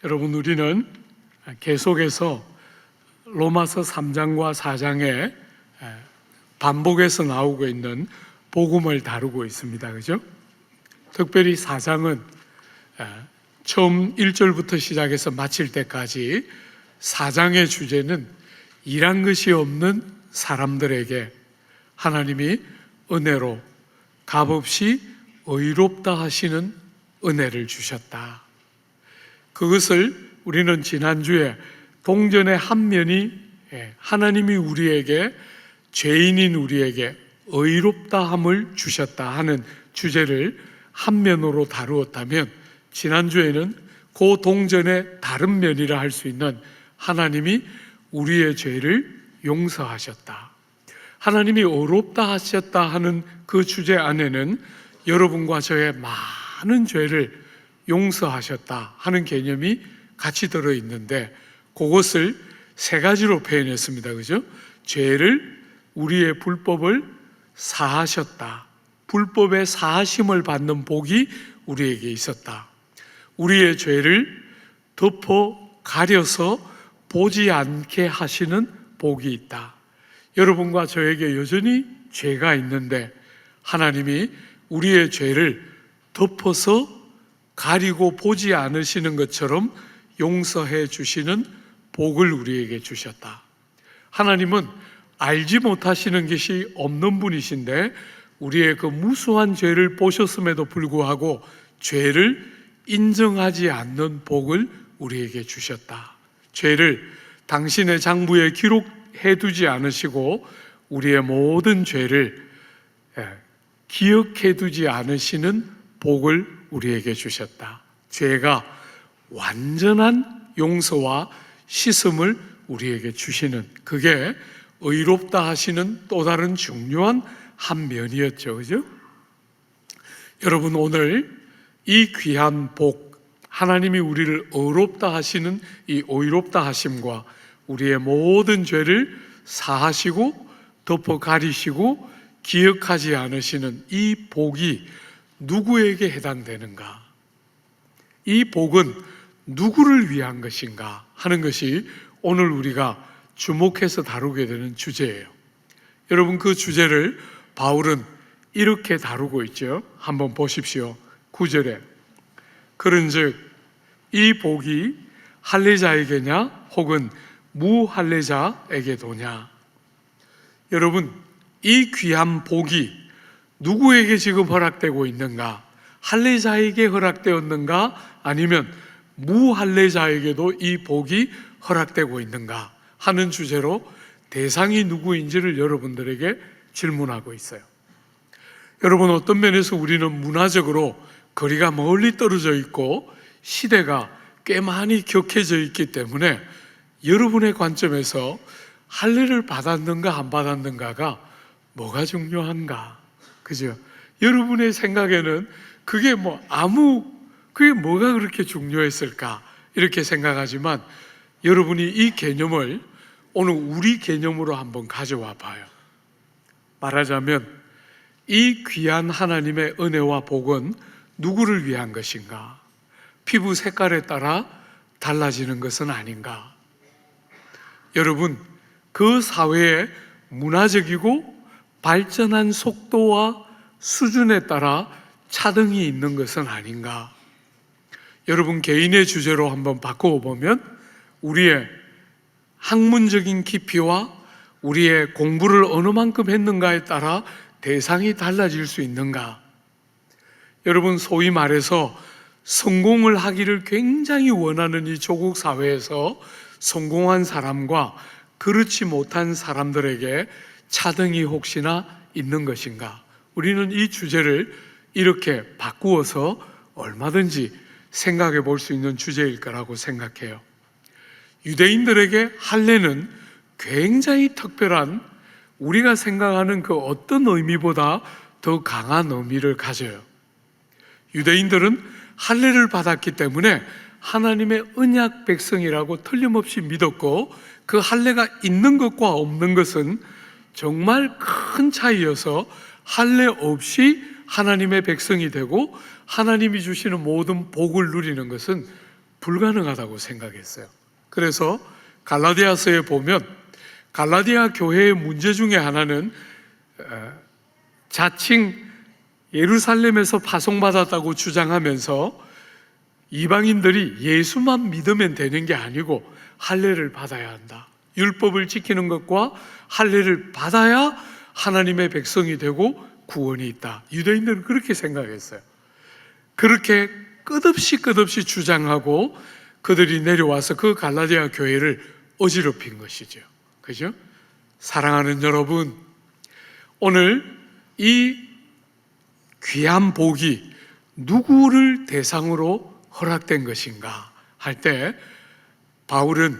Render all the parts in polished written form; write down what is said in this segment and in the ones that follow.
여러분, 우리는 계속해서 로마서 3장과 4장에 반복해서 나오고 있는 복음을 다루고 있습니다. 그죠? 특별히 4장은 처음 1절부터 시작해서 마칠 때까지 4장의 주제는 일한 것이 없는 사람들에게 하나님이 은혜로 값없이 의롭다 하시는 은혜를 주셨다. 그것을 우리는 지난주에 동전의 한 면이 하나님이 우리에게, 죄인인 우리에게 의롭다함을 주셨다 하는 주제를 한 면으로 다루었다면, 지난주에는 그 동전의 다른 면이라 할 수 있는 하나님이 우리의 죄를 용서하셨다, 하나님이 의롭다 하셨다 하는 그 주제 안에는 여러분과 저의 많은 죄를 용서하셨다 하는 개념이 같이 들어있는데, 그것을 세 가지로 표현했습니다. 그죠? 죄를, 우리의 불법을 사하셨다, 불법의 사하심을 받는 복이 우리에게 있었다, 우리의 죄를 덮어 가려서 보지 않게 하시는 복이 있다. 여러분과 저에게 여전히 죄가 있는데 하나님이 우리의 죄를 덮어서 가리고 보지 않으시는 것처럼 용서해 주시는 복을 우리에게 주셨다. 하나님은 알지 못하시는 것이 없는 분이신데 우리의 그 무수한 죄를 보셨음에도 불구하고 죄를 인정하지 않는 복을 우리에게 주셨다. 죄를 당신의 장부에 기록해 두지 않으시고 우리의 모든 죄를 기억해 두지 않으시는 복을 우리에게 주셨다. 죄가 완전한 용서와 씻음을 우리에게 주시는, 그게 의롭다 하시는 또 다른 중요한 한 면이었죠. 그죠? 여러분, 오늘 이 귀한 복, 하나님이 우리를 의롭다 하시는 이 의롭다 하심과 우리의 모든 죄를 사하시고 덮어 가리시고 기억하지 않으시는 이 복이 누구에게 해당되는가? 이 복은 누구를 위한 것인가 하는 것이 오늘 우리가 주목해서 다루게 되는 주제예요. 여러분, 그 주제를 바울은 이렇게 다루고 있죠. 한번 보십시오. 9절에 그런즉 이 복이 할례자에게냐 혹은 무할례자에게도냐. 여러분, 이 귀한 복이 누구에게 지금 허락되고 있는가? 할례자에게 허락되었는가? 아니면 무할례자에게도 이 복이 허락되고 있는가? 하는 주제로 대상이 누구인지를 여러분들에게 질문하고 있어요. 여러분, 어떤 면에서 우리는 문화적으로 거리가 멀리 떨어져 있고 시대가 꽤 많이 격해져 있기 때문에 여러분의 관점에서 할례를 받았는가 안 받았는가가 뭐가 중요한가? 그죠? 여러분의 생각에는 그게 뭐가 그렇게 중요했을까? 이렇게 생각하지만 여러분이 이 개념을 오늘 우리 개념으로 한번 가져와 봐요. 말하자면 이 귀한 하나님의 은혜와 복은 누구를 위한 것인가? 피부 색깔에 따라 달라지는 것은 아닌가? 여러분, 그 사회의 문화적이고 발전한 속도와 수준에 따라 차등이 있는 것은 아닌가? 여러분, 개인의 주제로 한번 바꾸어 보면 우리의 학문적인 깊이와 우리의 공부를 어느 만큼 했는가에 따라 대상이 달라질 수 있는가? 여러분, 소위 말해서 성공을 하기를 굉장히 원하는 이 조국 사회에서 성공한 사람과 그렇지 못한 사람들에게 차등이 혹시나 있는 것인가? 우리는 이 주제를 이렇게 바꾸어서 얼마든지 생각해 볼 수 있는 주제일 거라고 생각해요. 유대인들에게 할례는 굉장히 특별한, 우리가 생각하는 그 어떤 의미보다 더 강한 의미를 가져요. 유대인들은 할례를 받았기 때문에 하나님의 언약 백성이라고 틀림없이 믿었고, 그 할례가 있는 것과 없는 것은 정말 큰 차이여서 할례 없이 하나님의 백성이 되고 하나님이 주시는 모든 복을 누리는 것은 불가능하다고 생각했어요. 그래서 갈라디아서에 보면 갈라디아 교회의 문제 중에 하나는 자칭 예루살렘에서 파송받았다고 주장하면서 이방인들이 예수만 믿으면 되는 게 아니고 할례를 받아야 한다. 율법을 지키는 것과 할례를 받아야 하나님의 백성이 되고 구원이 있다. 유대인들은 그렇게 생각했어요. 그렇게 끝없이 주장하고 그들이 내려와서 그 갈라디아 교회를 어지럽힌 것이죠. 그죠? 사랑하는 여러분, 오늘 이 귀한 복이 누구를 대상으로 허락된 것인가 할 때 바울은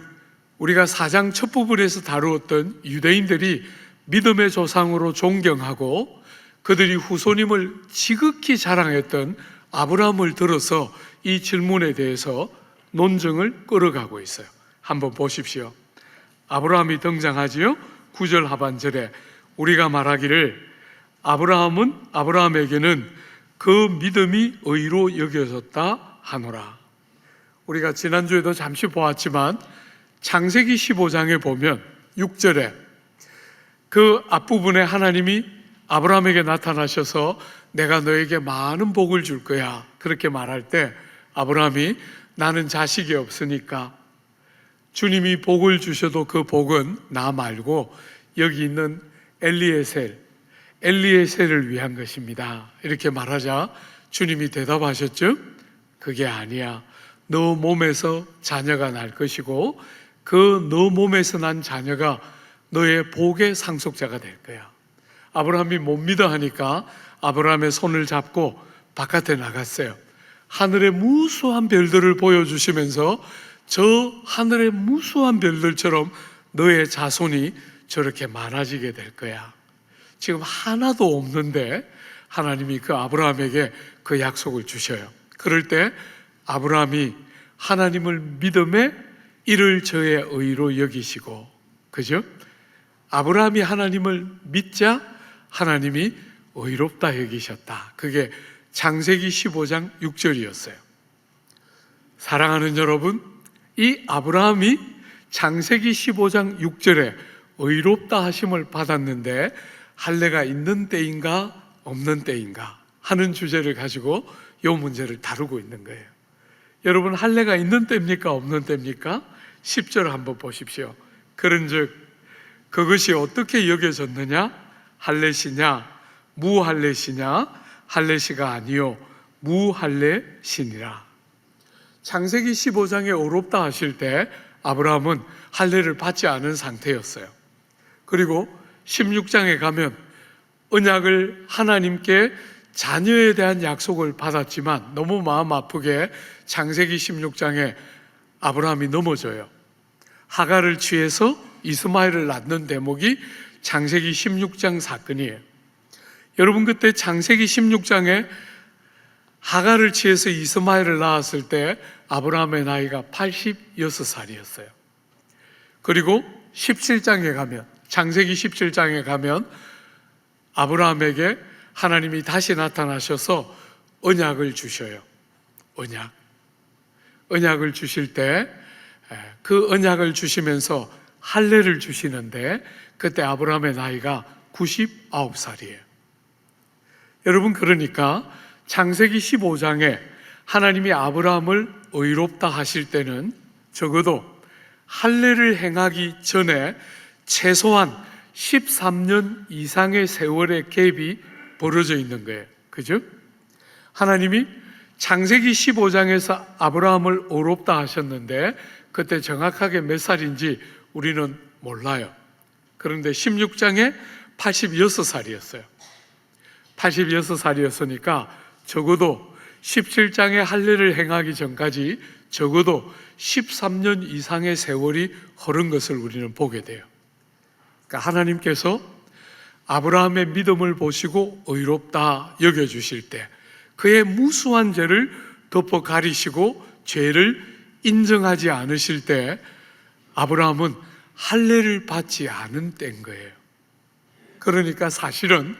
우리가 4장 첫 부분에서 다루었던 유대인들이 믿음의 조상으로 존경하고 그들이 후손임을 지극히 자랑했던 아브라함을 들어서 이 질문에 대해서 논증을 끌어가고 있어요. 한번 보십시오. 아브라함이 등장하지요. 9절 하반절에 우리가 말하기를 아브라함은 아브라함에게는 그 믿음이 의로 여겨졌다 하노라. 우리가 지난주에도 잠시 보았지만 창세기 15장에 보면 6절에 그 앞부분에 하나님이 아브라함에게 나타나셔서 내가 너에게 많은 복을 줄 거야 그렇게 말할 때 아브라함이 나는 자식이 없으니까 주님이 복을 주셔도 그 복은 나 말고 여기 있는 엘리에셀을 위한 것입니다 이렇게 말하자 주님이 대답하셨죠? 그게 아니야. 너 몸에서 자녀가 날 것이고 그 너 몸에서 난 자녀가 너의 복의 상속자가 될 거야. 아브라함이 못 믿어 하니까 아브라함의 손을 잡고 바깥에 나갔어요. 하늘의 무수한 별들을 보여주시면서 저 하늘의 무수한 별들처럼 너의 자손이 저렇게 많아지게 될 거야. 지금 하나도 없는데 하나님이 그 아브라함에게 그 약속을 주셔요. 그럴 때 아브라함이 하나님을 믿음에 이를 저의 의로 여기시고, 그죠? 아브라함이 하나님을 믿자 하나님이 의롭다 여기셨다. 그게 창세기 15장 6절이었어요. 사랑하는 여러분, 이 아브라함이 창세기 15장 6절에 의롭다 하심을 받았는데 할례가 있는 때인가 없는 때인가 하는 주제를 가지고 이 문제를 다루고 있는 거예요. 여러분, 할례가 있는 때입니까 없는 때입니까? 10절 한번 보십시오. 그런즉 그것이 어떻게 여겨졌느냐? 할례시냐 무할례시냐? 할례시가 아니요 무할례시니라. 창세기 15장에 의롭다 하실 때 아브라함은 할례를 받지 않은 상태였어요. 그리고 16장에 가면 언약을 하나님께 자녀에 대한 약속을 받았지만 너무 마음 아프게 창세기 16장에 아브라함이 넘어져요. 하갈을 취해서 이스마엘을 낳는 대목이 창세기 16장 사건이에요. 여러분, 그때 창세기 16장에 하갈을 취해서 이스마엘을 낳았을 때 아브라함의 나이가 86살이었어요. 그리고 17장에 가면, 창세기 17장에 가면 아브라함에게 하나님이 다시 나타나셔서 언약을 주셔요. 언약을 주실 때 그 언약을 주시면서 할례를 주시는데 그때 아브라함의 나이가 99살이에요. 여러분, 그러니까 창세기 15장에 하나님이 아브라함을 의롭다 하실 때는 적어도 할례를 행하기 전에 최소한 13년 이상의 세월의 갭이 벌어져 있는 거예요. 그죠? 하나님이 창세기 15장에서 아브라함을 의롭다 하셨는데 그때 정확하게 몇 살인지 우리는 몰라요. 그런데 16장에 86살이었어요. 86살이었으니까 적어도 17장의 할례를 행하기 전까지 적어도 13년 이상의 세월이 흐른 것을 우리는 보게 돼요. 그러니까 하나님께서 아브라함의 믿음을 보시고 의롭다 여겨주실 때 그의 무수한 죄를 덮어 가리시고 죄를 인정하지 않으실 때 아브라함은 할례를 받지 않은 때인 거예요. 그러니까 사실은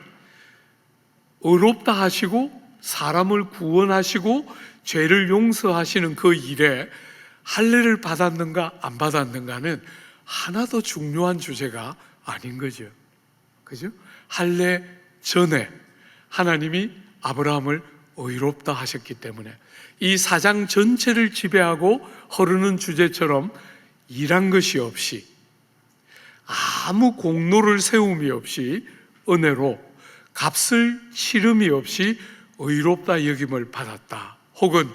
의롭다 하시고 사람을 구원하시고 죄를 용서하시는 그 일에 할례를 받았는가 안 받았는가는 하나도 중요한 주제가 아닌 거죠. 그죠? 할례 전에 하나님이 아브라함을 의롭다 하셨기 때문에 이 사장 전체를 지배하고 흐르는 주제처럼 일한 것이 없이 아무 공로를 세움이 없이 은혜로 값을 치름이 없이 의롭다 여김을 받았다. 혹은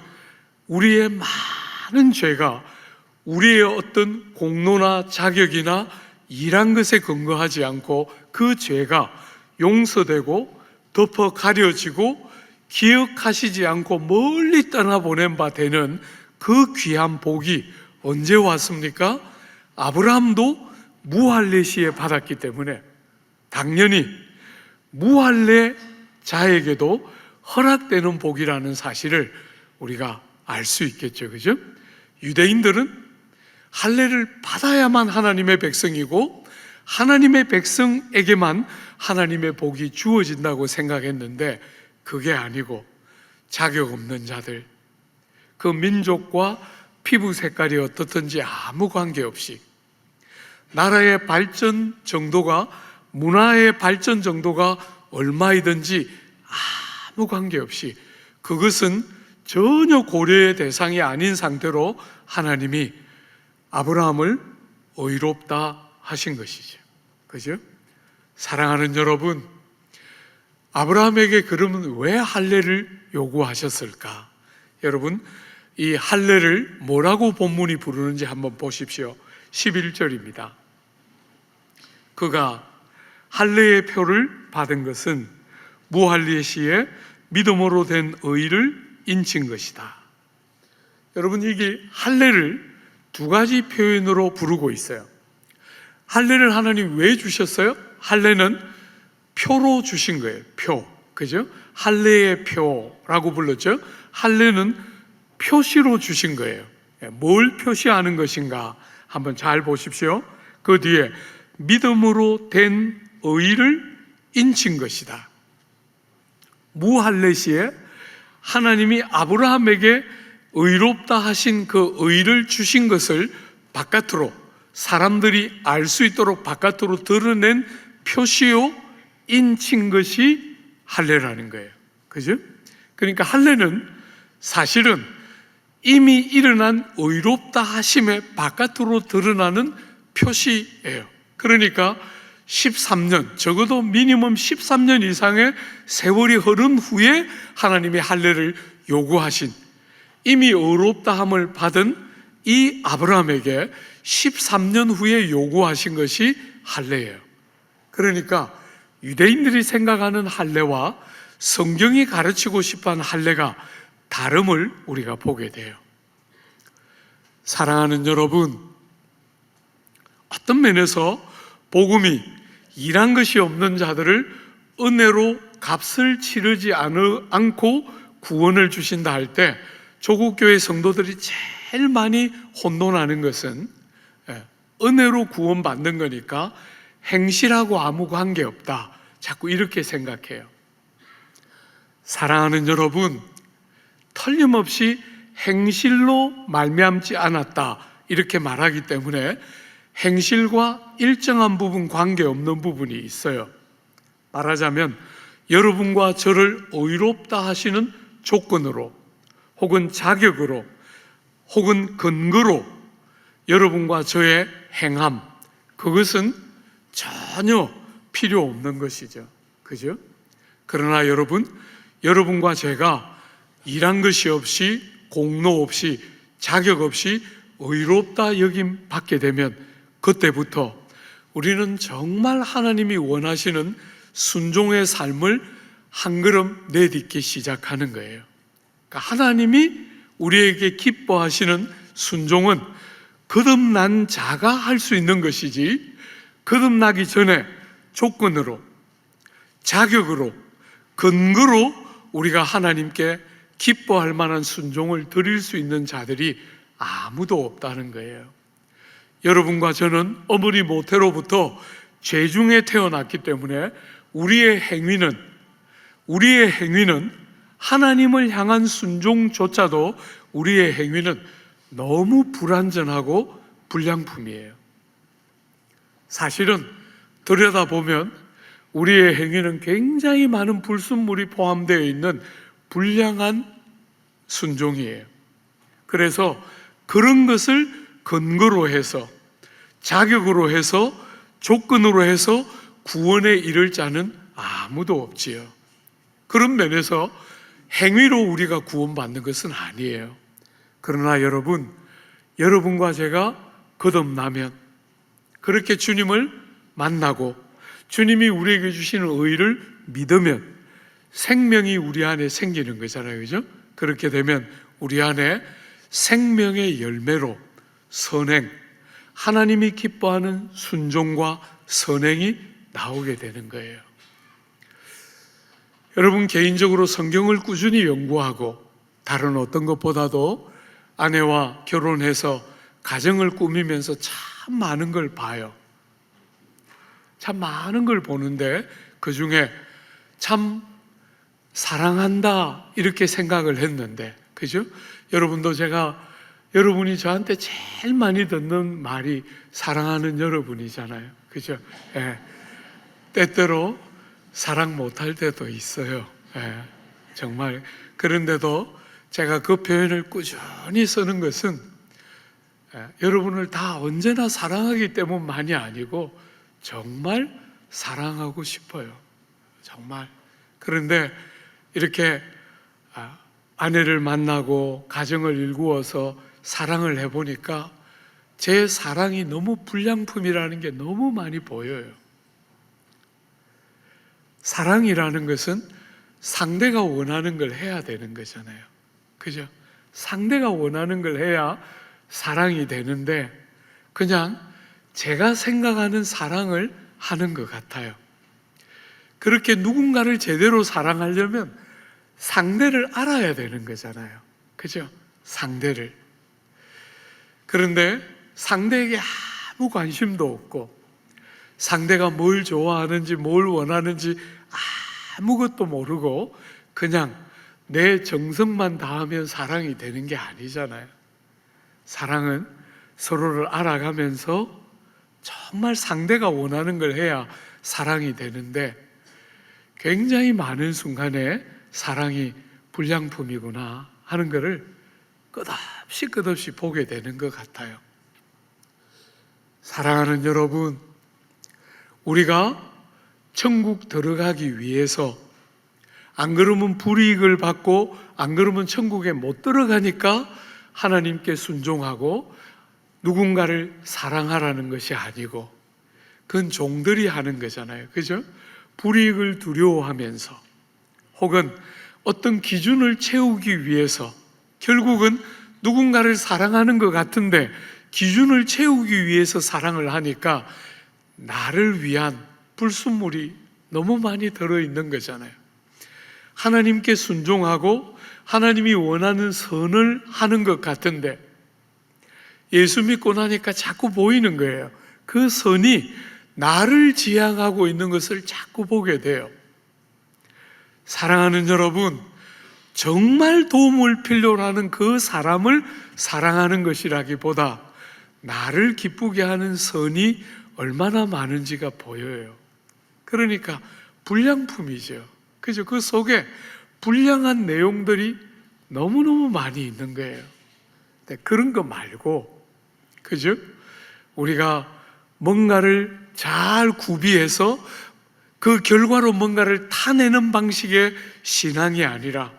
우리의 많은 죄가 우리의 어떤 공로나 자격이나 일한 것에 근거하지 않고 그 죄가 용서되고 덮어 가려지고 기억하시지 않고 멀리 떠나보낸 바 되는 그 귀한 복이 언제 왔습니까? 아브라함도 무할례 시에 받았기 때문에 당연히 무할례 자에게도 허락되는 복이라는 사실을 우리가 알 수 있겠죠. 그죠? 유대인들은 할례를 받아야만 하나님의 백성이고 하나님의 백성에게만 하나님의 복이 주어진다고 생각했는데 그게 아니고 자격 없는 자들, 그 민족과 피부 색깔이 어떻든지 아무 관계없이 나라의 발전 정도가 문화의 발전 정도가 얼마이든지 아무 관계없이 그것은 전혀 고려의 대상이 아닌 상태로 하나님이 아브라함을 의롭다 하신 것이죠. 그죠? 사랑하는 여러분, 아브라함에게 그러면 왜 할례를 요구하셨을까? 여러분, 이 할례를 뭐라고 본문이 부르는지 한번 보십시오. 11절입니다. 그가 할례의 표를 받은 것은 무할례 시에 믿음으로 된 의를 인친 것이다. 여러분, 이게 할례를 두 가지 표현으로 부르고 있어요. 할례를 하나님 왜 주셨어요? 할례는 표로 주신 거예요. 표. 그죠? 할례의 표라고 불렀죠? 할례는 표시로 주신 거예요. 뭘 표시하는 것인가? 한번 잘 보십시오. 그 뒤에 믿음으로 된 의를 인친 것이다. 무할례 시에 하나님이 아브라함에게 의롭다 하신 그 의를 주신 것을 바깥으로 사람들이 알 수 있도록 바깥으로 드러낸 표시요 인친 것이 할례라는 거예요. 그죠? 그러니까 할례는 사실은 이미 일어난 의롭다 하심의 바깥으로 드러나는 표시예요. 그러니까 13년, 적어도 미니멈 13년 이상의 세월이 흐른 후에 하나님이 할례를 요구하신, 이미 의롭다함을 받은 이 아브라함에게 13년 후에 요구하신 것이 할례예요. 그러니까 유대인들이 생각하는 할례와 성경이 가르치고 싶어하는 할례가 다름을 우리가 보게 돼요. 사랑하는 여러분, 어떤 면에서 복음이 일한 것이 없는 자들을 은혜로 값을 치르지 않고 구원을 주신다 할 때 조국교회 성도들이 제일 많이 혼돈하는 것은 은혜로 구원받는 거니까 행실하고 아무 관계없다, 자꾸 이렇게 생각해요. 사랑하는 여러분, 틀림없이 행실로 말미암지 않았다 이렇게 말하기 때문에 행실과 일정한 부분 관계없는 부분이 있어요. 말하자면 여러분과 저를 의롭다 하시는 조건으로 혹은 자격으로 혹은 근거로 여러분과 저의 행함, 그것은 전혀 필요 없는 것이죠. 그죠? 그러나 여러분과 제가 일한 것이 없이 공로 없이 자격 없이 의롭다 여김 받게 되면 그때부터 우리는 정말 하나님이 원하시는 순종의 삶을 한 걸음 내딛기 시작하는 거예요. 그러니까 하나님이 우리에게 기뻐하시는 순종은 거듭난 자가 할 수 있는 것이지, 거듭나기 전에 조건으로, 자격으로, 근거로 우리가 하나님께 기뻐할 만한 순종을 드릴 수 있는 자들이 아무도 없다는 거예요. 여러분과 저는 어머니 모태로부터 죄 중에 태어났기 때문에 우리의 행위는 하나님을 향한 순종조차도 우리의 행위는 너무 불완전하고 불량품이에요. 사실은 들여다보면 우리의 행위는 굉장히 많은 불순물이 포함되어 있는 불량한 순종이에요. 그래서 그런 것을 근거로 해서, 자격으로 해서, 조건으로 해서 구원에 이를 자는 아무도 없지요. 그런 면에서 행위로 우리가 구원받는 것은 아니에요. 그러나 여러분과 제가 거듭나면, 그렇게 주님을 만나고 주님이 우리에게 주시는 의를 믿으면 생명이 우리 안에 생기는 거잖아요. 그죠? 그렇게 되면 우리 안에 생명의 열매로 선행, 하나님이 기뻐하는 순종과 선행이 나오게 되는 거예요. 여러분, 개인적으로 성경을 꾸준히 연구하고 다른 어떤 것보다도 아내와 결혼해서 가정을 꾸미면서 참 많은 걸 봐요. 참 많은 걸 보는데 그 중에 참 사랑한다 이렇게 생각을 했는데, 그죠? 여러분이 저한테 제일 많이 듣는 말이 사랑하는 여러분이잖아요. 그죠? 예. 때때로 사랑 못할 때도 있어요. 예. 정말. 그런데도 제가 그 표현을 꾸준히 쓰는 것은 여러분을 다 언제나 사랑하기 때문만이 아니고 정말 사랑하고 싶어요. 정말. 그런데 이렇게 아내를 만나고 가정을 일구어서 사랑을 해보니까 제 사랑이 너무 불량품이라는 게 너무 많이 보여요. 사랑이라는 것은 상대가 원하는 걸 해야 되는 거잖아요. 그죠? 상대가 원하는 걸 해야 사랑이 되는데 그냥 제가 생각하는 사랑을 하는 것 같아요. 그렇게 누군가를 제대로 사랑하려면 상대를 알아야 되는 거잖아요. 그죠? 상대를. 그런데 상대에게 아무 관심도 없고 상대가 뭘 좋아하는지 뭘 원하는지 아무것도 모르고 그냥 내 정성만 다하면 사랑이 되는 게 아니잖아요. 사랑은 서로를 알아가면서 정말 상대가 원하는 걸 해야 사랑이 되는데 굉장히 많은 순간에 사랑이 불량품이구나 하는 것을 끝없이 보게 되는 것 같아요. 사랑하는 여러분, 우리가 천국 들어가기 위해서 안 그러면 불이익을 받고 안 그러면 천국에 못 들어가니까 하나님께 순종하고 누군가를 사랑하라는 것이 아니고 그건 종들이 하는 거잖아요. 그죠? 불이익을 두려워하면서 혹은 어떤 기준을 채우기 위해서 결국은 누군가를 사랑하는 것 같은데 기준을 채우기 위해서 사랑을 하니까 나를 위한 불순물이 너무 많이 들어있는 거잖아요. 하나님께 순종하고 하나님이 원하는 선을 하는 것 같은데 예수 믿고 나니까 자꾸 보이는 거예요. 그 선이 나를 지향하고 있는 것을 자꾸 보게 돼요. 사랑하는 여러분, 정말 도움을 필요로 하는 그 사람을 사랑하는 것이라기보다 나를 기쁘게 하는 선이 얼마나 많은지가 보여요. 그러니까 불량품이죠. 그죠? 그 속에 불량한 내용들이 너무너무 많이 있는 거예요. 근데 그런 거 말고, 그죠? 우리가 뭔가를 잘 구비해서 그 결과로 뭔가를 타내는 방식의 신앙이 아니라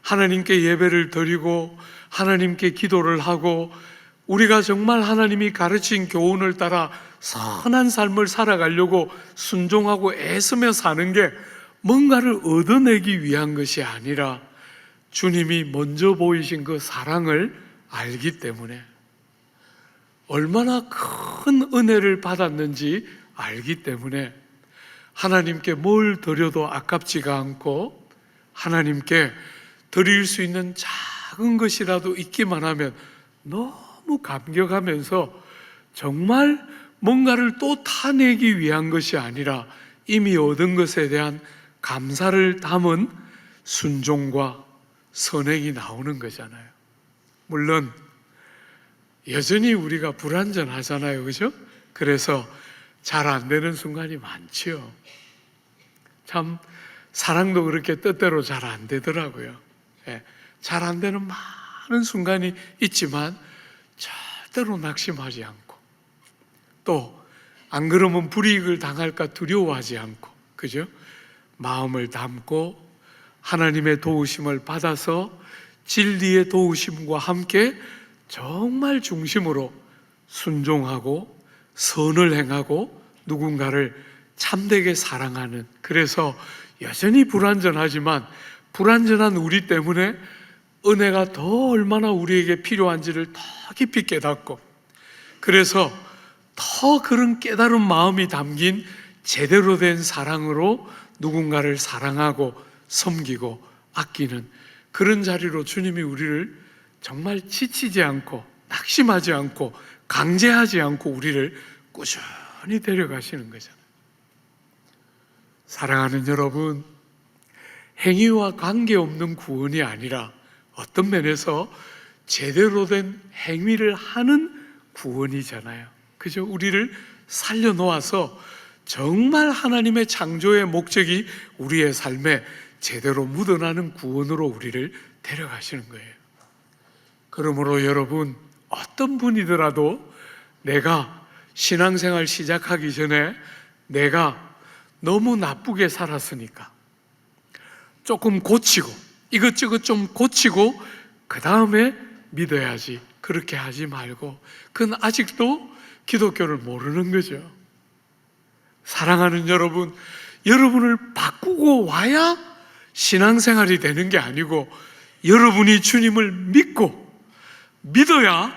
하나님께 예배를 드리고 하나님께 기도를 하고 우리가 정말 하나님이 가르친 교훈을 따라 선한 삶을 살아가려고 순종하고 애쓰며 사는 게 뭔가를 얻어내기 위한 것이 아니라 주님이 먼저 보이신 그 사랑을 알기 때문에 얼마나 큰 은혜를 받았는지 알기 때문에 하나님께 뭘 드려도 아깝지가 않고 하나님께 드릴 수 있는 작은 것이라도 있기만 하면 너무 감격하면서 정말 뭔가를 또 타내기 위한 것이 아니라 이미 얻은 것에 대한 감사를 담은 순종과 선행이 나오는 거잖아요. 물론 여전히 우리가 불완전하잖아요, 그죠? 그래서 잘 안 되는 순간이 많지요. 참 사랑도 그렇게 뜻대로 잘 안 되더라고요. 잘 안 되는 많은 순간이 있지만 절대로 낙심하지 않고, 또 안 그러면 불이익을 당할까 두려워하지 않고, 그죠? 마음을 담고 하나님의 도우심을 받아서 진리의 도우심과 함께 정말 중심으로 순종하고 선을 행하고 누군가를 참되게 사랑하는, 그래서 여전히 불완전하지만 불완전한 우리 때문에 은혜가 더 얼마나 우리에게 필요한지를 더 깊이 깨닫고, 그래서 더 그런 깨달은 마음이 담긴 제대로 된 사랑으로 누군가를 사랑하고 섬기고 아끼는 그런 자리로 주님이 우리를 정말 지치지 않고 낙심하지 않고 강제하지 않고 우리를 꾸준히 데려가시는 거잖아요. 사랑하는 여러분, 행위와 관계없는 구원이 아니라 어떤 면에서 제대로 된 행위를 하는 구원이잖아요. 그죠? 우리를 살려놓아서 정말 하나님의 창조의 목적이 우리의 삶에 제대로 묻어나는 구원으로 우리를 데려가시는 거예요. 그러므로 여러분, 어떤 분이더라도 내가 신앙생활 시작하기 전에 내가 너무 나쁘게 살았으니까 조금 고치고 이것저것 좀 고치고 그 다음에 믿어야지, 그렇게 하지 말고, 그건 아직도 기독교를 모르는 거죠. 사랑하는 여러분, 여러분을 바꾸고 와야 신앙생활이 되는 게 아니고 여러분이 주님을 믿어야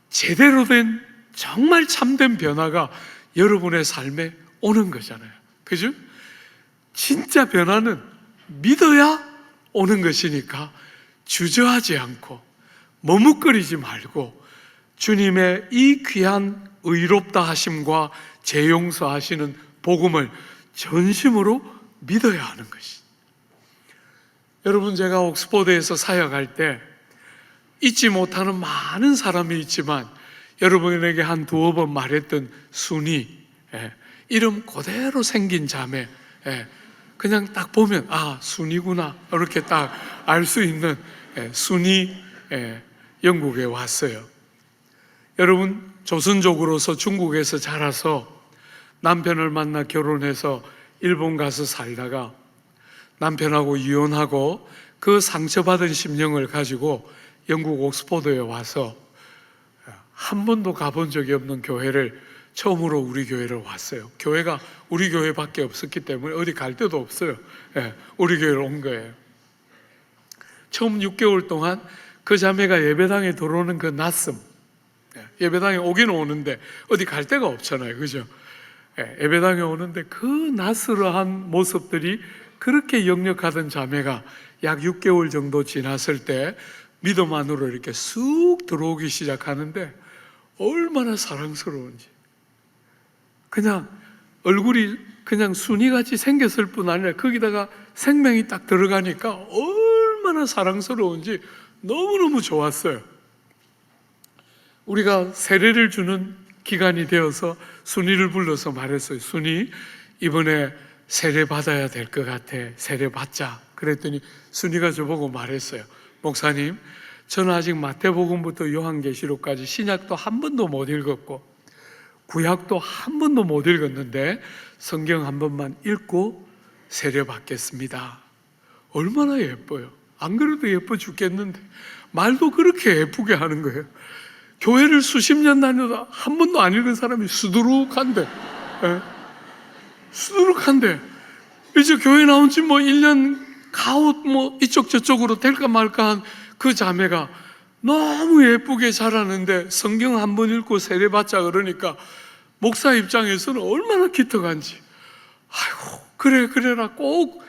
제대로 된 정말 참된 변화가 여러분의 삶에 오는 거잖아요. 그죠? 진짜 변화는 믿어야 오는 것이니까 주저하지 않고 머뭇거리지 말고 주님의 이 귀한 의롭다 하심과 재용서하시는 복음을 전심으로 믿어야 하는 것이. 여러분, 제가 옥스퍼드에서 사역할 때 잊지 못하는 많은 사람이 있지만 여러분에게 한 두어 번 말했던 순이, 이름 그대로 생긴 자매, 그냥 딱 보면 아, 순이구나 이렇게 딱 알 수 있는 순이 영국에 왔어요. 여러분, 조선족으로서 중국에서 자라서 남편을 만나 결혼해서 일본 가서 살다가 남편하고 이혼하고 그 상처받은 심령을 가지고 영국 옥스퍼드에 와서 한 번도 가본 적이 없는 교회를 처음으로 우리 교회를 왔어요. 교회가 우리 교회밖에 없었기 때문에 어디 갈 데도 없어요. 우리 교회로 온 거예요. 처음 6개월 동안 그 자매가 예배당에 들어오는 그 낯섦, 예배당에 오기는 오는데 어디 갈 데가 없잖아요, 그죠? 예배당에 오는데 그 낯설어한 모습들이 그렇게 역력하던 자매가 약 6개월 정도 지났을 때 믿음 안으로 이렇게 쑥 들어오기 시작하는데 얼마나 사랑스러운지, 그냥 얼굴이 그냥 순이같이 생겼을 뿐 아니라 거기다가 생명이 딱 들어가니까 얼마나 사랑스러운지 너무너무 좋았어요. 우리가 세례를 주는 기간이 되어서 순이를 불러서 말했어요. 순이, 이번에 세례 받아야 될 것 같아. 세례 받자. 그랬더니 순이가 저보고 말했어요. 목사님, 저는 아직 마태복음부터 요한계시록까지 신약도 한 번도 못 읽었고 구약도 한 번도 못 읽었는데 성경 한 번만 읽고 세례 받겠습니다. 얼마나 예뻐요. 안 그래도 예뻐 죽겠는데 말도 그렇게 예쁘게 하는 거예요. 교회를 수십 년 다녀도 한 번도 안 읽은 사람이 수두룩한데, 수두룩한데 이제 교회 나온 지 뭐 1년 가웃 뭐 이쪽 저쪽으로 될까 말까 한 그 자매가 너무 예쁘게 자라는데 성경 한 번 읽고 세례 받자 그러니까 목사 입장에서는 얼마나 기특한지, 아이고 그래라 꼭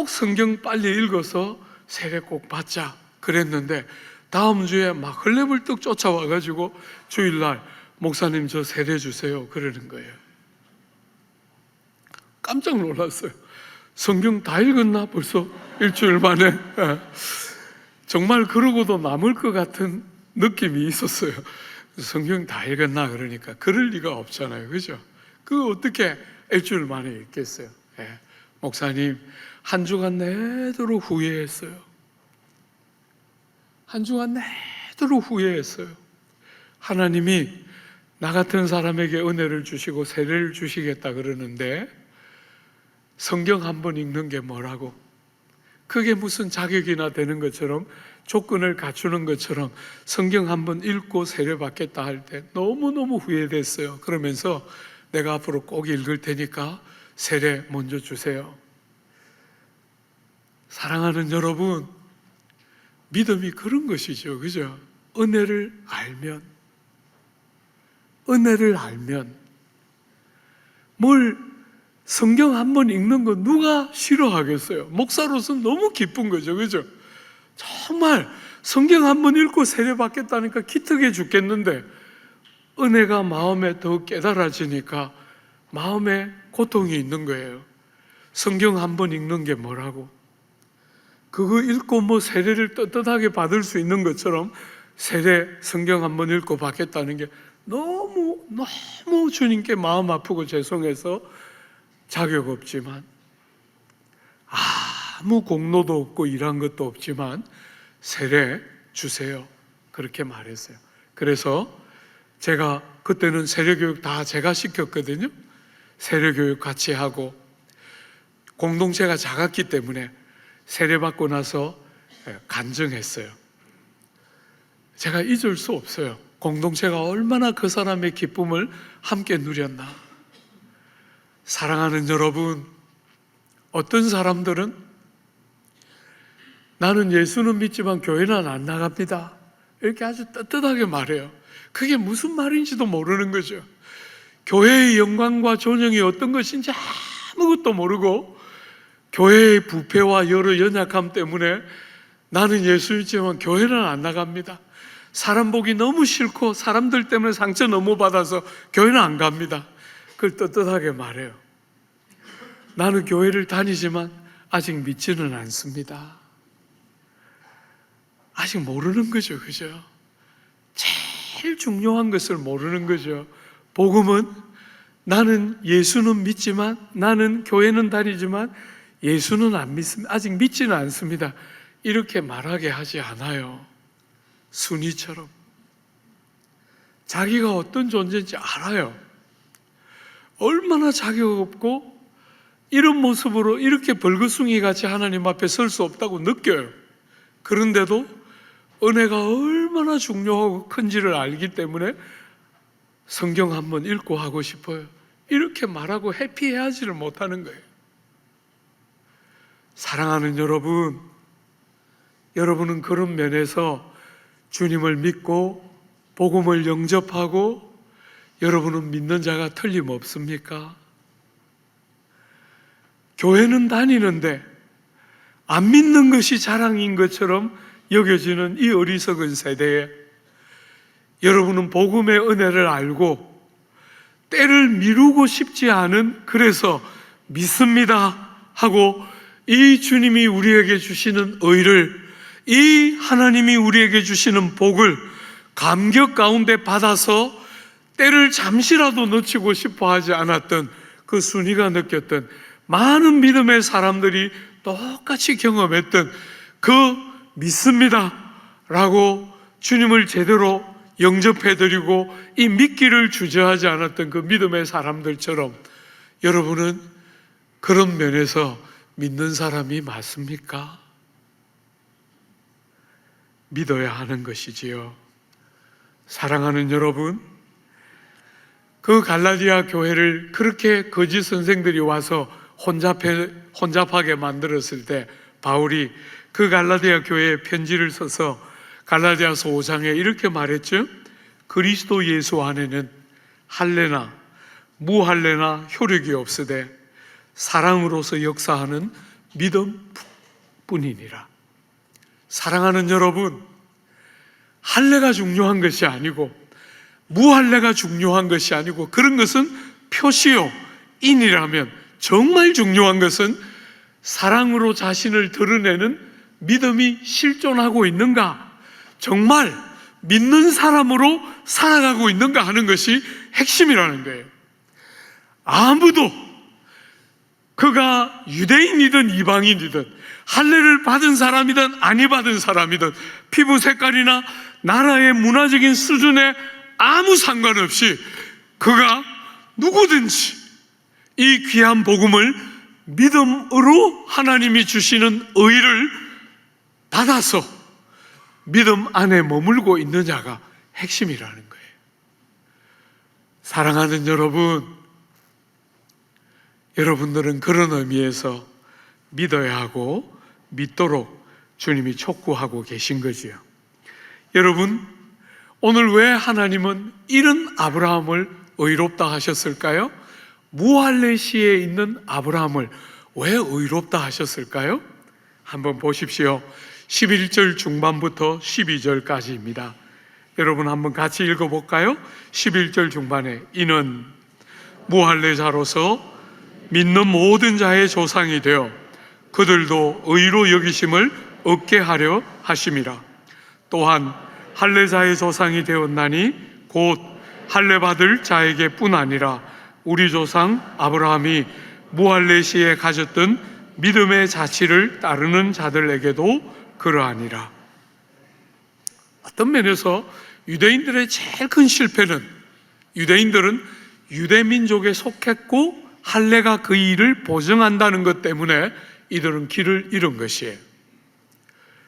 성경 빨리 읽어서 세례 꼭 받자 그랬는데 다음 주에 막 헐레벌떡 쫓아와가지고 주일날 목사님 저 세례 주세요 그러는 거예요. 깜짝 놀랐어요. 성경 다 읽었나 벌써 일주일 만에. 정말 그러고도 남을 것 같은 느낌이 있었어요. 성경 다 읽었나 그러니까 그럴 리가 없잖아요, 그죠? 그 어떻게 일주일 만에 읽겠어요? 예. 목사님 한 주간 내도록 후회했어요. 한 주간 내도록 후회했어요. 하나님이 나 같은 사람에게 은혜를 주시고 세례를 주시겠다 그러는데 성경 한 번 읽는 게 뭐라고? 그게 무슨 자격이나 되는 것처럼, 조건을 갖추는 것처럼 성경 한 번 읽고 세례 받겠다 할 때 너무너무 후회됐어요. 그러면서 내가 앞으로 꼭 읽을 테니까 세례 먼저 주세요. 사랑하는 여러분, 믿음이 그런 것이죠, 그죠? 은혜를 알면 뭘 성경 한 번 읽는 거 누가 싫어하겠어요? 목사로서는 너무 기쁜 거죠, 그죠? 정말 성경 한 번 읽고 세례 받겠다니까 기특해 죽겠는데 은혜가 마음에 더 깨달아지니까 마음에 고통이 있는 거예요. 성경 한 번 읽는 게 뭐라고? 그거 읽고 뭐 세례를 떳떳하게 받을 수 있는 것처럼 세례 성경 한 번 읽고 받겠다는 게 너무 주님께 마음 아프고 죄송해서 자격 없지만, 아무 공로도 없고 일한 것도 없지만 세례 주세요, 그렇게 말했어요. 그래서 제가 그때는 세례교육 다 제가 시켰거든요. 세례교육 같이 하고, 공동체가 작았기 때문에 세례받고 나서 간증했어요. 제가 잊을 수 없어요. 공동체가 얼마나 그 사람의 기쁨을 함께 누렸나. 사랑하는 여러분, 어떤 사람들은 나는 예수는 믿지만 교회는 안 나갑니다, 이렇게 아주 떳떳하게 말해요. 그게 무슨 말인지도 모르는 거죠. 교회의 영광과 존영이 어떤 것인지 아무것도 모르고 교회의 부패와 여러 연약함 때문에 나는 예수 믿지만 교회는 안 나갑니다, 사람 보기 너무 싫고 사람들 때문에 상처 너무 받아서 교회는 안 갑니다, 그걸 떳떳하게 말해요. 나는 교회를 다니지만 아직 믿지는 않습니다. 아직 모르는 거죠, 그죠? 제일 중요한 것을 모르는 거죠. 복음은 나는 예수는 믿지만, 나는 교회는 다니지만 예수는 안 믿습니다, 아직 믿지는 않습니다, 이렇게 말하게 하지 않아요. 순위처럼 자기가 어떤 존재인지 알아요. 얼마나 자격 없고 이런 모습으로 이렇게 벌거숭이 같이 하나님 앞에 설 수 없다고 느껴요. 그런데도 은혜가 얼마나 중요하고 큰지를 알기 때문에 성경 한번 읽고 하고 싶어요, 이렇게 말하고 해피해하지를 못하는 거예요. 사랑하는 여러분, 여러분은 그런 면에서 주님을 믿고 복음을 영접하고 여러분은 믿는 자가 틀림없습니까? 교회는 다니는데 안 믿는 것이 자랑인 것처럼 여겨지는 이 어리석은 세대에 여러분은 복음의 은혜를 알고 때를 미루고 싶지 않은, 그래서 믿습니다 하고 이 주님이 우리에게 주시는 의를, 이 하나님이 우리에게 주시는 복을 감격 가운데 받아서 때를 잠시라도 놓치고 싶어 하지 않았던 그 순위가 느꼈던 많은 믿음의 사람들이 똑같이 경험했던 그 믿습니다 라고 주님을 제대로 영접해드리고 이 믿기를 주저하지 않았던 그 믿음의 사람들처럼 여러분은 그런 면에서 믿는 사람이 맞습니까? 믿어야 하는 것이지요. 사랑하는 여러분, 그 갈라디아 교회를 그렇게 거짓 선생들이 와서 혼잡하게 만들었을 때 바울이 그 갈라디아 교회에 편지를 써서 갈라디아서 5장에 이렇게 말했죠. 그리스도 예수 안에는 할례나 무할례나 효력이 없으되 사랑으로서 역사하는 믿음뿐이니라. 사랑하는 여러분, 할례가 중요한 것이 아니고 무할례가 중요한 것이 아니고 그런 것은 표시요 인이라면 정말 중요한 것은 사랑으로 자신을 드러내는 믿음이 실존하고 있는가, 정말 믿는 사람으로 살아가고 있는가 하는 것이 핵심이라는 거예요. 아무도 그가 유대인이든 이방인이든 할례를 받은 사람이든 아니 받은 사람이든 피부 색깔이나 나라의 문화적인 수준에 아무 상관없이 그가 누구든지 이 귀한 복음을 믿음으로 하나님이 주시는 의를 받아서 믿음 안에 머물고 있느냐가 핵심이라는 거예요. 사랑하는 여러분, 여러분들은 그런 의미에서 믿어야 하고 믿도록 주님이 촉구하고 계신 거지요. 여러분, 오늘 왜 하나님은 이런 아브라함을 의롭다 하셨을까요? 무할레시에 있는 아브라함을 왜 의롭다 하셨을까요? 한번 보십시오. 11절 중반부터 12절까지입니다. 여러분 한번 같이 읽어볼까요? 11절 중반에 이는 무할레자로서 믿는 모든 자의 조상이 되어 그들도 의로 여기심을 얻게 하려 하심이라. 또한 할례자의 조상이 되었나니 곧 할례 받을 자에게 뿐 아니라 우리 조상 아브라함이 무할레시에 가졌던 믿음의 자치를 따르는 자들에게도 그러하니라. 어떤 면에서 유대인들의 제일 큰 실패는 유대인들은 유대민족에 속했고 할례가 그 일을 보증한다는 것 때문에 이들은 길을 잃은 것이에요.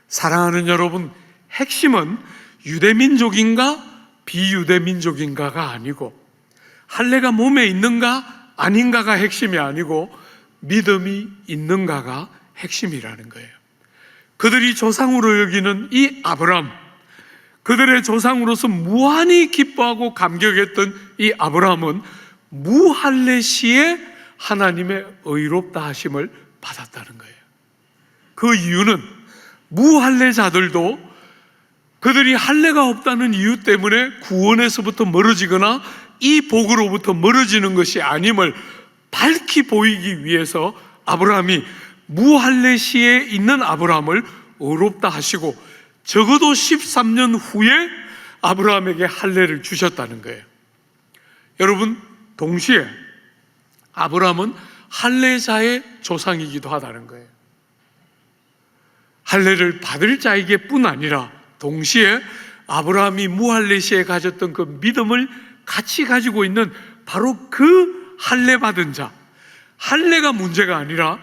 사랑하는 여러분, 핵심은 유대민족인가 비유대민족인가가 아니고 할례가 몸에 있는가 아닌가가 핵심이 아니고 믿음이 있는가가 핵심이라는 거예요. 그들이 조상으로 여기는 이 아브라함, 그들의 조상으로서 무한히 기뻐하고 감격했던 이 아브라함은 무할레시에 하나님의 의롭다 하심을 받았다는 거예요. 그 이유는 무할레자들도 그들이 할례가 없다는 이유 때문에 구원에서부터 멀어지거나 이 복으로부터 멀어지는 것이 아님을 밝히 보이기 위해서 아브라함이 무할레시에 있는 아브라함을 의롭다 하시고 적어도 13년 후에 아브라함에게 할례를 주셨다는 거예요. 여러분, 동시에 아브라함은 할례자의 조상이기도 하다는 거예요. 할례를 받을 자에게 뿐 아니라 동시에 아브라함이 무할레시에 가졌던 그 믿음을 같이 가지고 있는 바로 그 할례 받은 자, 할례가 문제가 아니라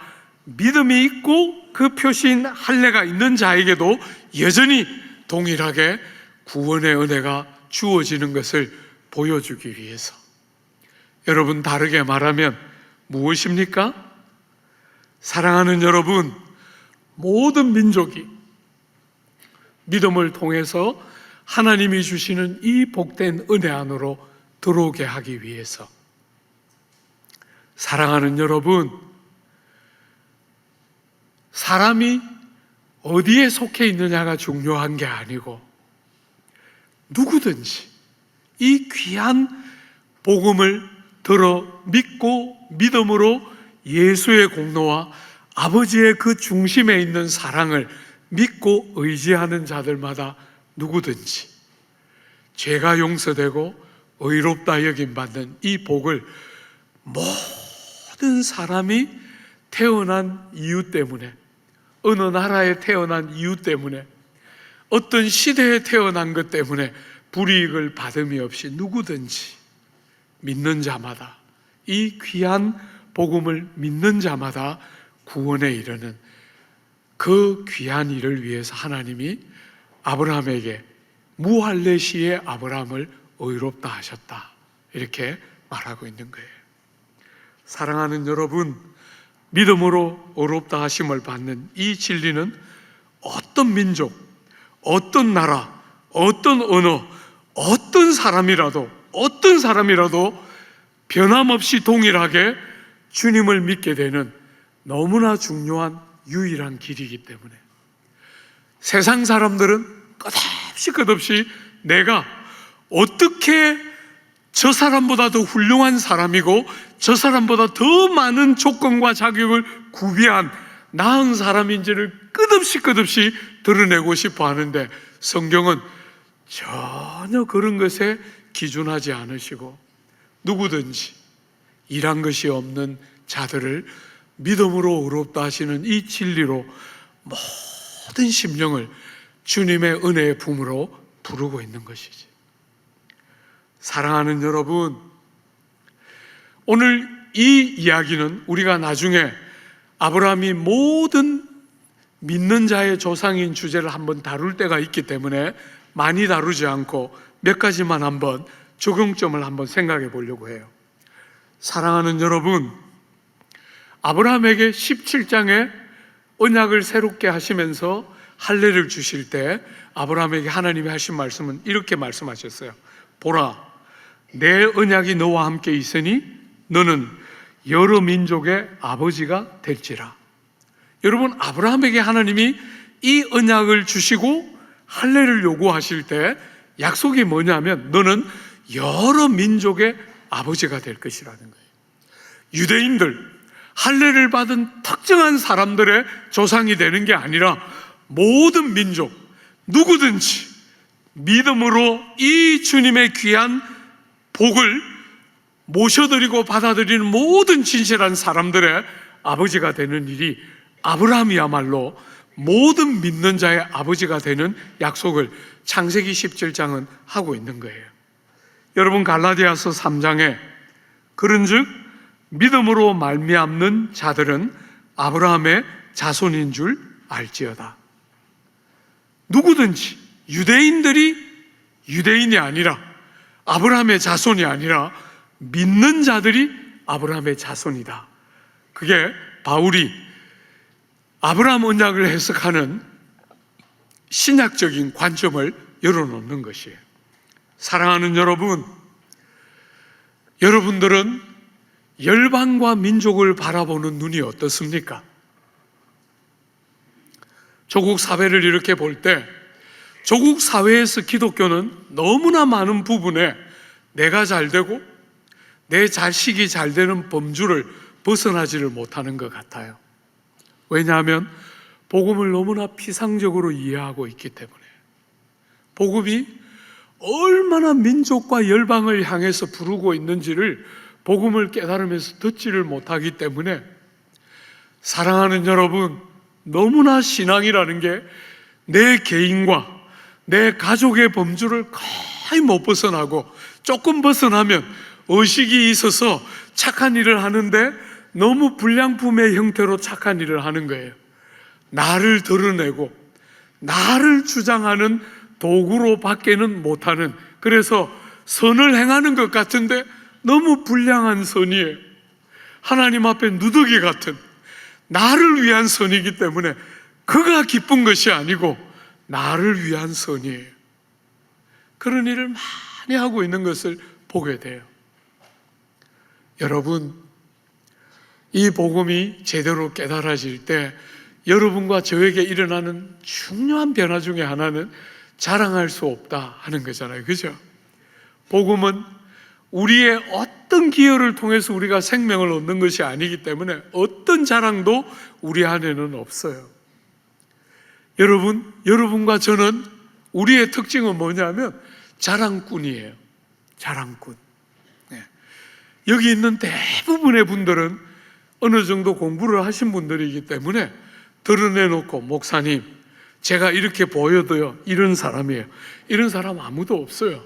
믿음이 있고 그 표시인 할례가 있는 자에게도 여전히 동일하게 구원의 은혜가 주어지는 것을 보여주기 위해서. 여러분, 다르게 말하면 무엇입니까? 사랑하는 여러분, 모든 민족이 믿음을 통해서 하나님이 주시는 이 복된 은혜 안으로 들어오게 하기 위해서. 사랑하는 여러분, 사람이 어디에 속해 있느냐가 중요한 게 아니고 누구든지 이 귀한 복음을 들어 믿고 믿음으로 예수의 공로와 아버지의 그 중심에 있는 사랑을 믿고 의지하는 자들마다 누구든지 죄가 용서되고 의롭다 여김받는 이 복을 모든 사람이 태어난 이유 때문에, 어느 나라에 태어난 이유 때문에, 어떤 시대에 태어난 것 때문에 불이익을 받음이 없이 누구든지 믿는 자마다, 이 귀한 복음을 믿는 자마다 구원에 이르는 그 귀한 일을 위해서 하나님이 아브라함에게 무할레시의 아브라함을 의롭다 하셨다, 이렇게 말하고 있는 거예요. 사랑하는 여러분, 믿음으로 의롭다 하심을 받는 이 진리는 어떤 민족, 어떤 나라, 어떤 언어, 어떤 사람이라도 변함없이 동일하게 주님을 믿게 되는 너무나 중요한 유일한 길이기 때문에 세상 사람들은 끝없이 내가 어떻게 저 사람보다 더 훌륭한 사람이고 저 사람보다 더 많은 조건과 자격을 구비한 나은 사람인지를 끝없이 드러내고 싶어 하는데, 성경은 전혀 그런 것에 기준하지 않으시고 누구든지 일한 것이 없는 자들을 믿음으로 의롭다 하시는 이 진리로 모든 심령을 주님의 은혜의 품으로 부르고 있는 것이지. 사랑하는 여러분, 오늘 이 이야기는 우리가 나중에 아브라함이 모든 믿는 자의 조상인 주제를 한번 다룰 때가 있기 때문에 많이 다루지 않고 몇 가지만 한번 적용점을 한번 생각해 보려고 해요. 사랑하는 여러분, 아브라함에게 17장에 언약을 새롭게 하시면서 할례를 주실 때 아브라함에게 하나님이 하신 말씀은 이렇게 말씀하셨어요. 보라, 내 언약이 너와 함께 있으니 너는 여러 민족의 아버지가 될지라. 여러분, 아브라함에게 하나님이 이 언약을 주시고 할례를 요구하실 때 약속이 뭐냐면 너는 여러 민족의 아버지가 될 것이라는 거예요. 유대인들, 할례를 받은 특정한 사람들의 조상이 되는 게 아니라 모든 민족, 누구든지 믿음으로 이 주님의 귀한 복을 모셔드리고 받아들이는 모든 진실한 사람들의 아버지가 되는 일이 아브라함이야말로 모든 믿는 자의 아버지가 되는 약속을 창세기 17장은 하고 있는 거예요. 여러분, 갈라디아서 3장에 그런즉 믿음으로 말미암는 자들은 아브라함의 자손인 줄 알지어다. 누구든지 유대인들이 유대인이 아니라 아브라함의 자손이 아니라 믿는 자들이 아브라함의 자손이다. 그게 바울이 아브라함 언약을 해석하는 신약적인 관점을 열어놓는 것이에요. 사랑하는 여러분, 여러분들은 열방과 민족을 바라보는 눈이 어떻습니까? 조국 사회를 이렇게 볼 때 조국 사회에서 기독교는 너무나 많은 부분에 내가 잘 되고 내 자식이 잘 되는 범주를 벗어나지를 못하는 것 같아요. 왜냐하면 복음을 너무나 피상적으로 이해하고 있기 때문에, 복음이 얼마나 민족과 열방을 향해서 부르고 있는지를 복음을 깨달으면서 듣지를 못하기 때문에, 사랑하는 여러분, 너무나 신앙이라는 게 내 개인과 내 가족의 범주를 거의 못 벗어나고 조금 벗어나면 의식이 있어서 착한 일을 하는데 너무 불량품의 형태로 착한 일을 하는 거예요. 나를 드러내고 나를 주장하는 도구로 밖에는 못하는, 그래서 선을 행하는 것 같은데 너무 불량한 선이에요. 하나님 앞에 누더기 같은 나를 위한 선이기 때문에 그가 기쁜 것이 아니고 나를 위한 선이에요. 그런 일을 많이 하고 있는 것을 보게 돼요. 여러분, 이 복음이 제대로 깨달아질 때 여러분과 저에게 일어나는 중요한 변화 중에 하나는 자랑할 수 없다 하는 거잖아요. 그죠? 복음은 우리의 어떤 기여를 통해서 우리가 생명을 얻는 것이 아니기 때문에 어떤 자랑도 우리 안에는 없어요. 여러분과 저는 우리의 특징은 뭐냐면 자랑꾼이에요. 자랑꾼. 여기 있는 대부분의 분들은 어느 정도 공부를 하신 분들이기 때문에 드러내놓고, 목사님, 제가 이렇게 보여도요, 이런 사람이에요. 이런 사람 아무도 없어요.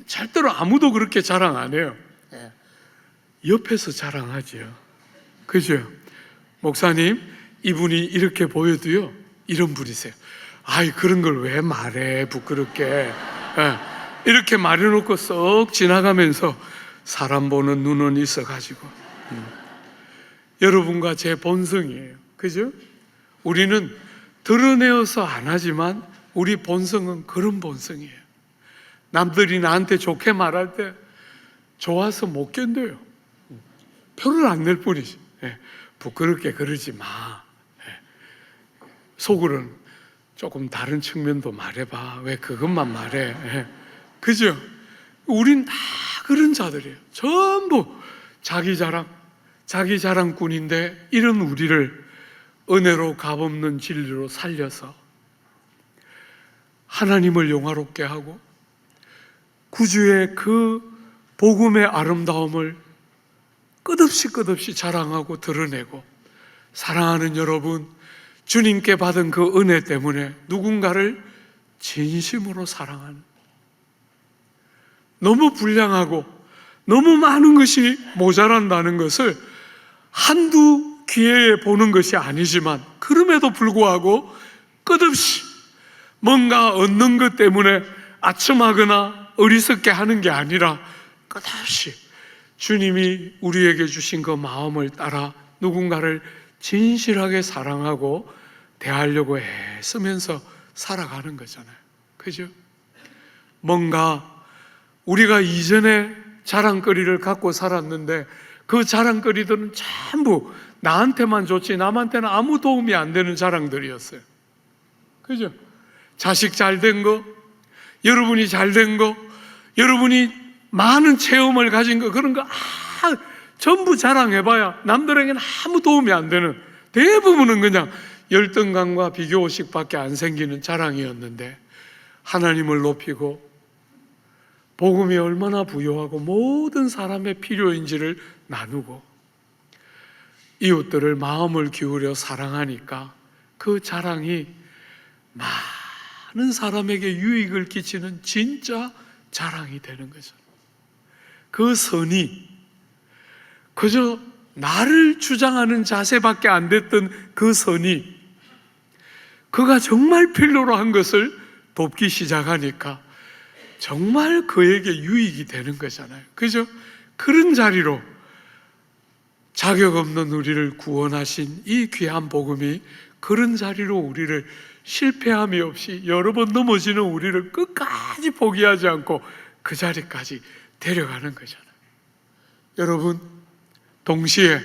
절대로 아무도 그렇게 자랑 안 해요. 옆에서 자랑하지요. 그죠? 목사님, 이분이 이렇게 보여도요, 이런 분이세요. 아이, 그런 걸 왜 말해, 부끄럽게. 이렇게 말해놓고 썩 지나가면서 사람 보는 눈은 있어가지고. 여러분과 제 본성이에요. 그죠? 우리는 드러내어서 안 하지만 우리 본성은 그런 본성이에요. 남들이 나한테 좋게 말할 때 좋아서 못 견뎌요. 표를 안 낼 뿐이지. 부끄럽게 그러지 마. 속으로는 조금 다른 측면도 말해봐. 왜 그것만 말해? 그죠? 우린 다 그런 자들이에요. 전부 자기 자랑꾼인데, 이런 우리를 은혜로 값없는 진리로 살려서 하나님을 영화롭게 하고 구주의 그 복음의 아름다움을 끝없이 자랑하고 드러내고, 사랑하는 여러분, 주님께 받은 그 은혜 때문에 누군가를 진심으로 사랑하는, 너무 불량하고 너무 많은 것이 모자란다는 것을 한두 기회에 보는 것이 아니지만, 그럼에도 불구하고 끝없이 뭔가 얻는 것 때문에 아첨하거나 어리석게 하는 게 아니라 끝없이 주님이 우리에게 주신 그 마음을 따라 누군가를 진실하게 사랑하고 대하려고 애쓰면서 살아가는 거잖아요. 그죠? 뭔가 우리가 이전에 자랑거리를 갖고 살았는데 그 자랑거리들은 전부 나한테만 좋지 남한테는 아무 도움이 안 되는 자랑들이었어요. 그죠? 자식 잘 된 거, 여러분이 잘 된 거, 여러분이 많은 체험을 가진 거, 그런 거 전부 자랑해봐야 남들에게는 아무 도움이 안 되는, 대부분은 그냥 열등감과 비교의식밖에 안 생기는 자랑이었는데, 하나님을 높이고 복음이 얼마나 부요하고 모든 사람의 필요인지를 나누고 이웃들을 마음을 기울여 사랑하니까 그 자랑이 많은 사람에게 유익을 끼치는 진짜 자랑이 되는 거죠. 그 선이 그저 나를 주장하는 자세밖에 안 됐던 그 선이 그가 정말 필요로 한 것을 돕기 시작하니까 정말 그에게 유익이 되는 거잖아요. 그죠? 그런 자리로 자격 없는 우리를 구원하신 이 귀한 복음이 그런 자리로 우리를 실패함이 없이 여러 번 넘어지는 우리를 끝까지 포기하지 않고 그 자리까지 데려가는 거잖아요. 여러분, 동시에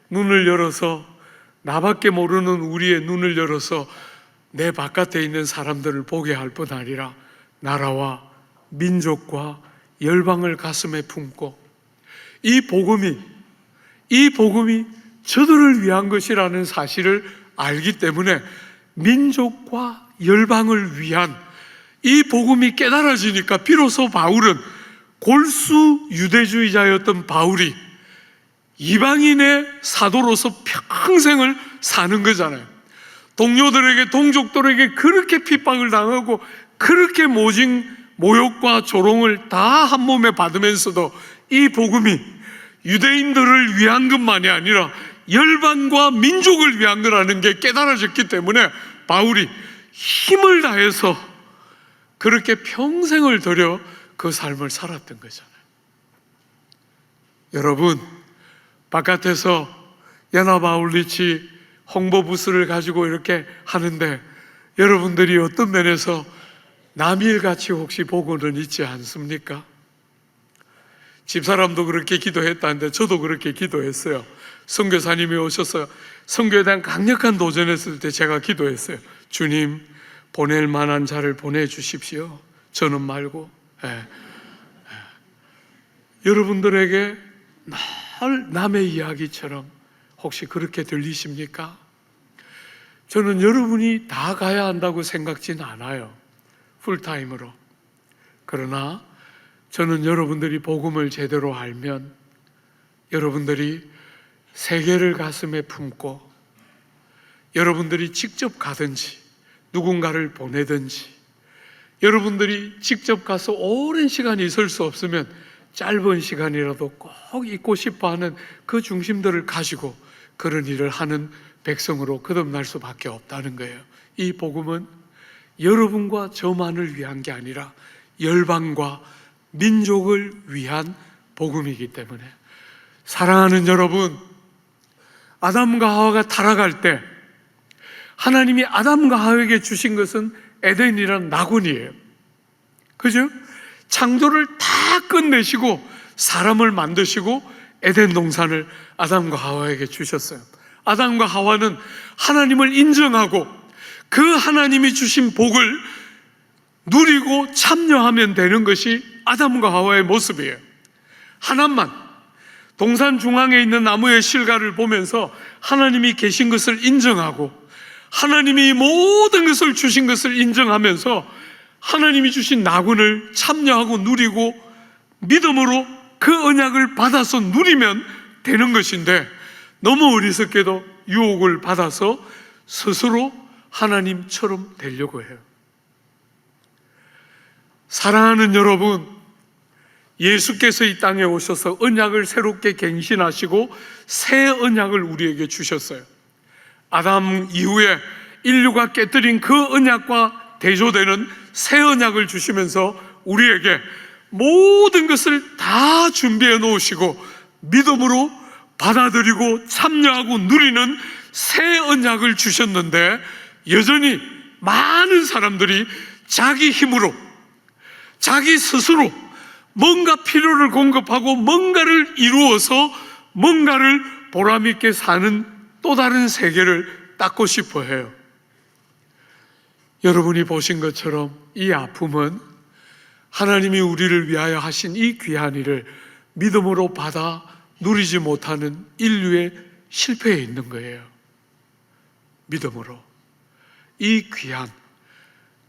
눈을 열어서, 나밖에 모르는 우리의 눈을 열어서 내 바깥에 있는 사람들을 보게 할 뿐 아니라 나라와 민족과 열방을 가슴에 품고 이 복음이 저들을 위한 것이라는 사실을 알기 때문에 민족과 열방을 위한 이 복음이 깨달아지니까 비로소 바울은, 골수 유대주의자였던 바울이 이방인의 사도로서 평생을 사는 거잖아요. 동료들에게, 동족들에게 그렇게 핍박을 당하고 그렇게 모욕과 조롱을 다 한 몸에 받으면서도 이 복음이 유대인들을 위한 것만이 아니라 열방과 민족을 위한 거라는 게 깨달아졌기 때문에 바울이 힘을 다해서 그렇게 평생을 들여 그 삶을 살았던 거잖아요. 여러분, 바깥에서 연합 아울리치 홍보 부스를 가지고 이렇게 하는데 여러분들이 어떤 면에서 남일같이 혹시 보고는 있지 않습니까? 집사람도 그렇게 기도했다는데 저도 그렇게 기도했어요. 선교사님이 오셔서 선교에 대한 강력한 도전했을 때 제가 기도했어요. 주님, 보낼 만한 자를 보내주십시오. 저는 말고. 여러분들에게 늘 남의 이야기처럼 혹시 그렇게 들리십니까? 저는 여러분이 다 가야 한다고 생각지는 않아요. 풀타임으로. 그러나 저는 여러분들이 복음을 제대로 알면 여러분들이 세계를 가슴에 품고 여러분들이 직접 가든지 누군가를 보내든지 여러분들이 직접 가서 오랜 시간 있을 수 없으면 짧은 시간이라도 꼭 있고 싶어하는 그 중심들을 가지고 그런 일을 하는 백성으로 거듭날 수밖에 없다는 거예요. 이 복음은 여러분과 저만을 위한 게 아니라 열방과 민족을 위한 복음이기 때문에, 사랑하는 여러분, 아담과 하와가 타락할 때 하나님이 아담과 하와에게 주신 것은 에덴이라는 낙원이에요. 그죠? 창조를 다 끝내시고 사람을 만드시고 에덴 동산을 아담과 하와에게 주셨어요. 아담과 하와는 하나님을 인정하고 그 하나님이 주신 복을 누리고 참여하면 되는 것이 아담과 하와의 모습이에요. 하나만, 동산 중앙에 있는 나무의 실과를 보면서 하나님이 계신 것을 인정하고 하나님이 모든 것을 주신 것을 인정하면서 하나님이 주신 낙원을 참여하고 누리고 믿음으로 그 언약을 받아서 누리면 되는 것인데, 너무 어리석게도 유혹을 받아서 스스로 하나님처럼 되려고 해요. 사랑하는 여러분, 예수께서 이 땅에 오셔서 언약을 새롭게 갱신하시고 새 언약을 우리에게 주셨어요. 아담 이후에 인류가 깨뜨린 그 언약과 대조되는 새 언약을 주시면서 우리에게 모든 것을 다 준비해 놓으시고 믿음으로 받아들이고 참여하고 누리는 새 언약을 주셨는데, 여전히 많은 사람들이 자기 힘으로, 자기 스스로 뭔가 필요를 공급하고 뭔가를 이루어서 뭔가를 보람있게 사는 또 다른 세계를 닦고 싶어 해요. 여러분이 보신 것처럼 이 아픔은 하나님이 우리를 위하여 하신 이 귀한 일을 믿음으로 받아 누리지 못하는 인류의 실패에 있는 거예요. 믿음으로 이 귀한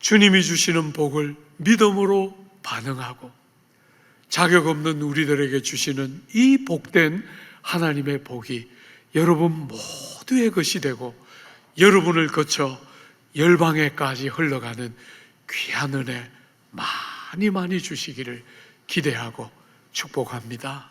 주님이 주시는 복을 믿음으로 반응하고 자격 없는 우리들에게 주시는 이 복된 하나님의 복이 여러분 모두의 것이 되고 여러분을 거쳐 열방에까지 흘러가는 귀한 은혜 많이 주시기를 기대하고 축복합니다.